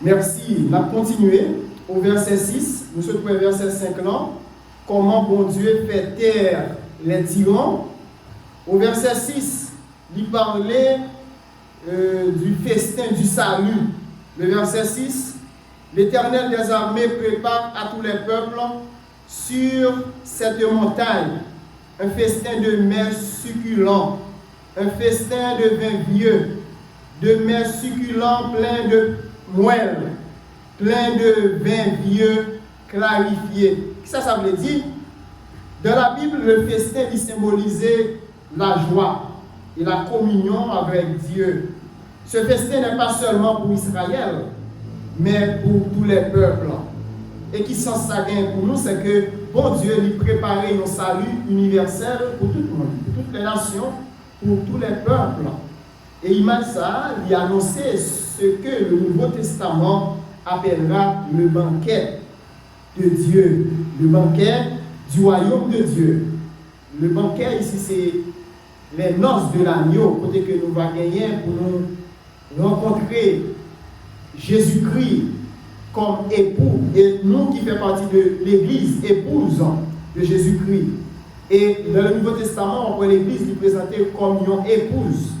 Merci. On a continué au verset 6. Nous sommes au verset 5 là. Comment bon Dieu fait taire les tyrans. Au verset 6, il parlait du festin du salut. Le verset 6, l'Éternel des armées prépare à tous les peuples sur cette montagne un festin de mets succulents, un festin de vin vieux, de mets succulents plein de moelle, plein de vin vieux clarifié. Ça veut dire, dans la Bible, le festin il symbolisait la joie et la communion avec Dieu. Ce festin n'est pas seulement pour Israël, mais pour tous les peuples. Et qui sont saguins pour nous, c'est que bon Dieu lui préparait un salut universel pour tout le monde, pour toutes les nations, pour tous les peuples. Et il m'a ça, il a annoncé ce que le Nouveau Testament appellera le banquet de Dieu, le banquet du royaume de Dieu. Le banquet ici, c'est les noces de l'agneau, côté que nous va gagner pour nous rencontrer Jésus-Christ comme époux, et nous qui faisons partie de l'Église, épouse de Jésus-Christ. Et dans le Nouveau Testament, on voit l'Église lui présenter comme une épouse.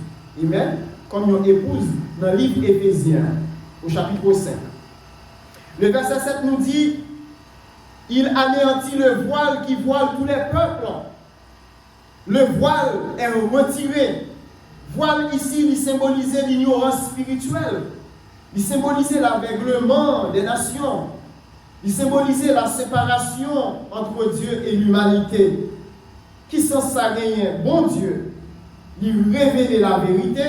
Amen. Comme une épouse dans le livre Éphésiens, au chapitre 5. Le verset 7 nous dit, il anéantit le voile qui voile tous les peuples. Le voile est retiré. Voile ici, il symbolisait l'ignorance spirituelle. Il symbolisait l'aveuglement des nations. Il symbolisait la séparation entre Dieu et l'humanité. Qui sans ça gagner, bon Dieu, il révélait la vérité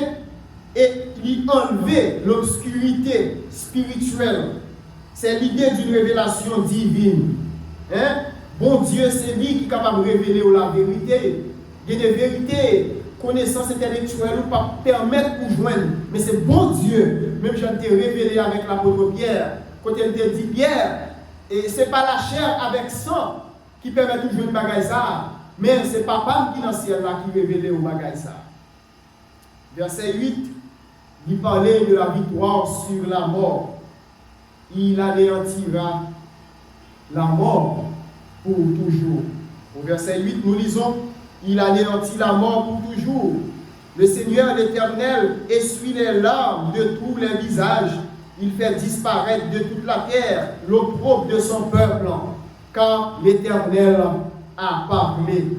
et il enlevait l'obscurité spirituelle. C'est l'idée d'une révélation divine. Hein? Bon Dieu, c'est lui qui est capable de révéler la vérité. Il y a des vérités, connaissances intellectuelles ou pas permettre ou joindre. Mais c'est bon Dieu. Même je t'ai révélé avec l'apôtre Pierre. Quand elle te dit Pierre, et ce n'est pas la chair avec sang qui permet de jouer le bagage ça. Mais c'est papa qui est dans le ciel là qui révèle au bagage ça. Verset 8, il parlait de la victoire sur la mort. Il anéantira la mort pour toujours. Au verset 8, nous lisons, il anéantit la mort pour toujours. Le Seigneur l'Éternel essuie les larmes de tous les visages. Il fait disparaître de toute la terre l'opprobre de son peuple, car l'Éternel a parlé.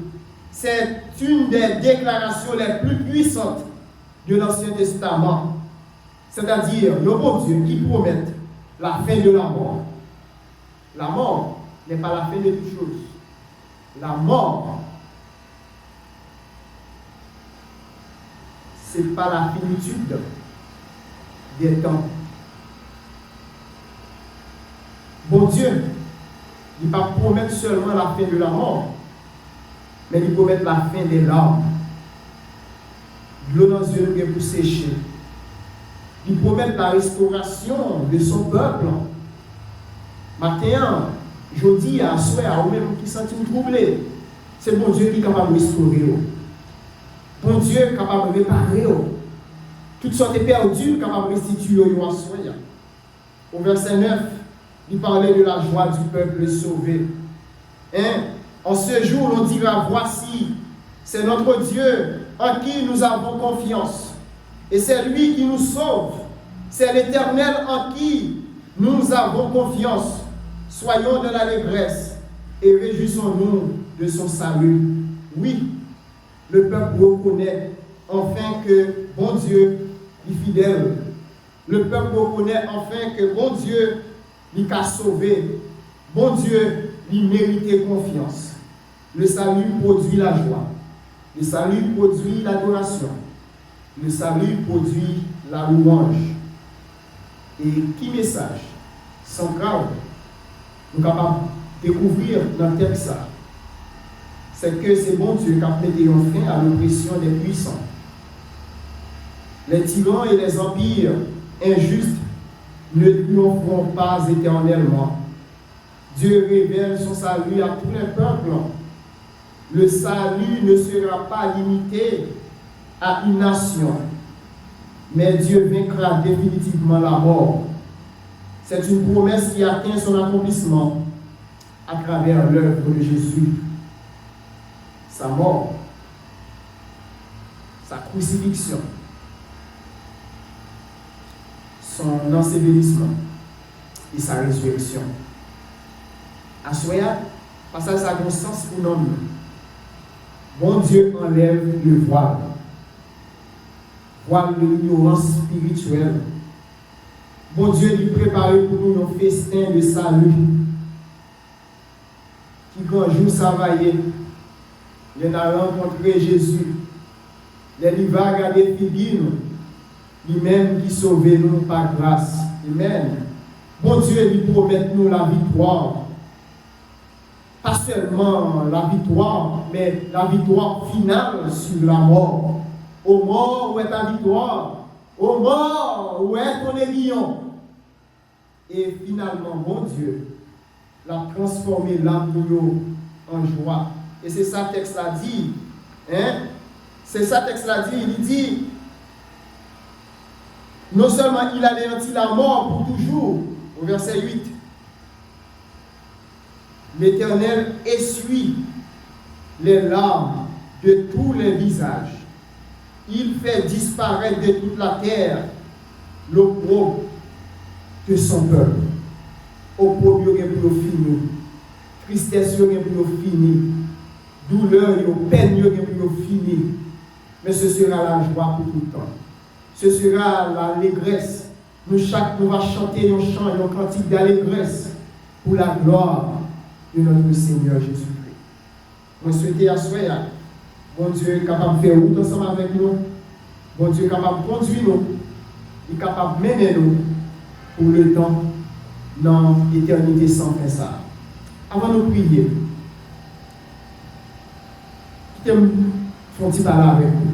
C'est une des déclarations les plus puissantes de l'Ancien Testament. C'est-à-dire, le bon Dieu qui promet la fin de la mort. La mort n'est pas la fin de toute chose. La mort, ce n'est pas la finitude des temps. Bon Dieu, il ne va pas promettre seulement la fin de la mort, mais il promet la fin des larmes. L'eau dans les yeux pour sécher. Il promet la restauration de son peuple. Matin, je dis à soi, à vous-même qui sentent troublés, c'est bon Dieu qui est capable de restaurer. Bon Dieu est capable de réparer. Toutes sortes de perdues, capable de restituer à soi. Au verset 9, il parlait de la joie du peuple sauvé. Hein? En ce jour, on dira, voici, c'est notre Dieu en qui nous avons confiance. Et c'est lui qui nous sauve. C'est l'Éternel en qui nous avons confiance. Soyons dans l'allégresse et réjouissons-nous de son salut. Oui, le peuple reconnaît enfin que bon Dieu est fidèle. Le peuple reconnaît enfin que bon Dieu l'a sauvé. Bon Dieu lui méritait confiance. Le salut produit la joie. Le salut produit l'adoration. Le salut produit la louange. Et qui message, sans grave, nous sommes capables de découvrir dans le texte ça, c'est que c'est bon Dieu qui a prêté un frein à l'oppression des puissants. Les tyrans et les empires injustes ne triompheront pas éternellement. Dieu révèle son salut à tous les peuples. Le salut ne sera pas limité à une nation, mais Dieu vaincra définitivement la mort. C'est une promesse qui atteint son accomplissement à travers l'œuvre de Jésus, sa mort, sa crucifixion, son ensevelissement et sa résurrection. À Soya, passage à bon sens pour l'homme. Bon Dieu enlève le voile de l'ignorance spirituelle. Bon Dieu lui prépare pour nous un festin de salut. Qui quand jour s'availlait, il a rencontré Jésus. Il va regarder Philine, lui-même qui sauve nous par grâce. Amen. Bon Dieu lui promet nous la victoire. Pas seulement la victoire, mais la victoire finale sur la mort. Au mort, où est ta victoire? Au mort, où est ton aiguillon? Et finalement, bon Dieu l'a transformé l'âme en joie. Et c'est ça que le texte l'a dit. Hein? C'est ça que le texte l'a dit. Il dit, non seulement il a anéanti la mort pour toujours, au verset 8, l'Éternel essuie les larmes de tous les visages. Il fait disparaître de toute la terre l'opprobre de son peuple. Opprobre pour fini, tristesse pour fini, douleur peine pour fini. Mais ce sera la joie pour tout le temps. Ce sera l'allégresse. Nous va chanter un chant, un cantique d'allégresse pour la gloire de notre Seigneur Jésus-Christ. Moi, souhaite à soi, bon Dieu est capable de faire route ensemble avec nous. Bon Dieu est capable de conduire nous. Il est capable de mener nous pour le temps dans l'éternité sans fin ça. Avant de prier, je vais faire un petit parler avec vous.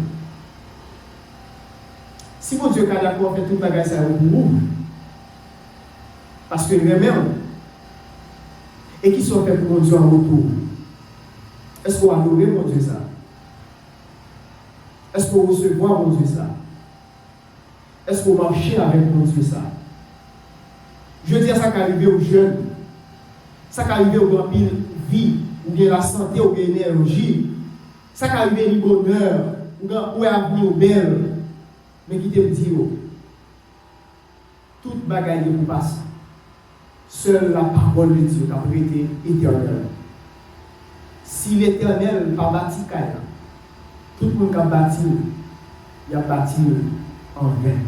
Si mon Dieu est d'accord faire tout le bagage ça pour vous, parce que nous-mêmes, et qui sont faits pour mon Dieu en retour, est-ce qu'on adore mon Dieu ça? Est-ce qu'on recevoir mon Dieu ça? Est-ce qu'on marche avec mon Dieu ça? Je dis à ça qui arrive aux jeunes, ça qui arrive aux grand pile vie, ou bien la santé, ou bien l'énergie, ça qui arrive au bonheur, ou à l'avenir belle, mais qui te dit, toute bagaille vous passe. Seule la parole de Dieu a été éternelle. Si l'Éternel n'a pas bâti, tout le monde qui a bâti, il a bâti en vain.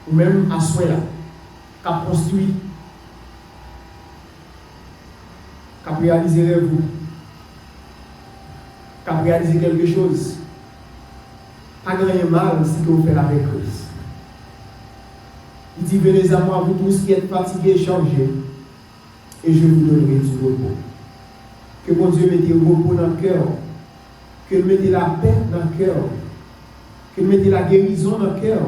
Ou même à soi, qui a construit, qui a réalisé rêve, qui a réalisé quelque chose. Pas grand mal si vous faites avec Christ. Il dit, venez à moi, vous tous qui êtes fatigués et chargés, et je vous donnerai du repos. Que mon Dieu mette le repos dans le cœur, qu'il mette la paix dans le cœur, qu'il mette la guérison dans le cœur,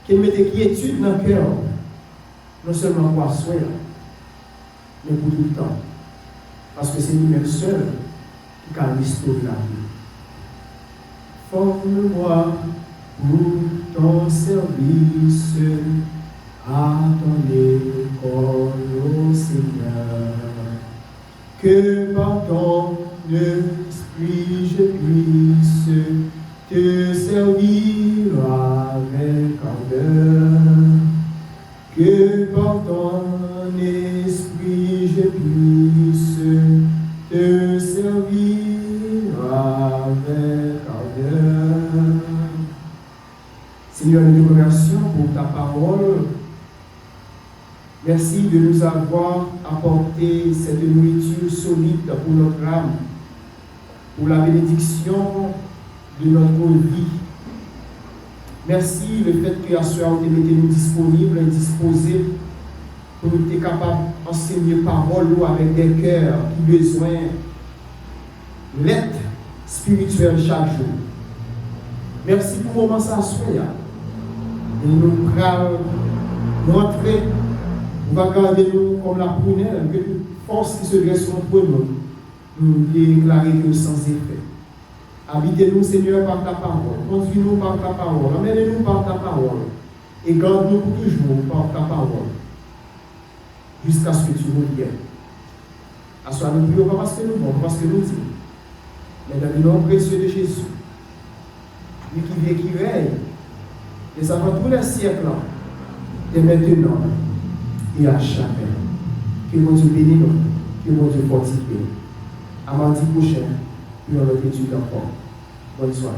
qu'il mette quiétude dans le cœur, non seulement pour soi, mais pour tout le temps. Parce que c'est lui-même seul qui a restauré la vie. Forme-moi pour ton service, à ton école, ô Seigneur, que par ton esprit je puisse te servir avec ardeur, que par ton esprit je puisse te servir avec ardeur. Seigneur, nous te remercions pour ta parole. Merci de nous avoir apporté cette nourriture solide pour notre âme, pour la bénédiction de notre vie. Merci le fait que à ce soir, tu été nous disponibles et disposés pour nous être capables d'enseigner parole avec des cœurs qui ont besoin d'être spirituel chaque jour. Merci pour comment ça se fait. Et nous allons rentrer, on va garder nous comme la prunelle, que toute force qui se dresse contre nous, nous déclarer que sans effet. Habitez-nous, Seigneur, par ta parole. Conduis-nous par ta parole. Emmène-nous par ta parole. et garde-nous pour toujours par ta parole, jusqu'à ce que tu nous viennes. À soi, nous prions pas parce que nous voulons, pas parce que nous disons, mais dans le nom précieux de Jésus, lui qui vit et qui règne, et avant tous les siècles, et maintenant, et à jamais. Que mon Dieu bénisse nous, que mon Dieu fortifie. À mardi prochain, nous allons étudier encore. Bonne soirée.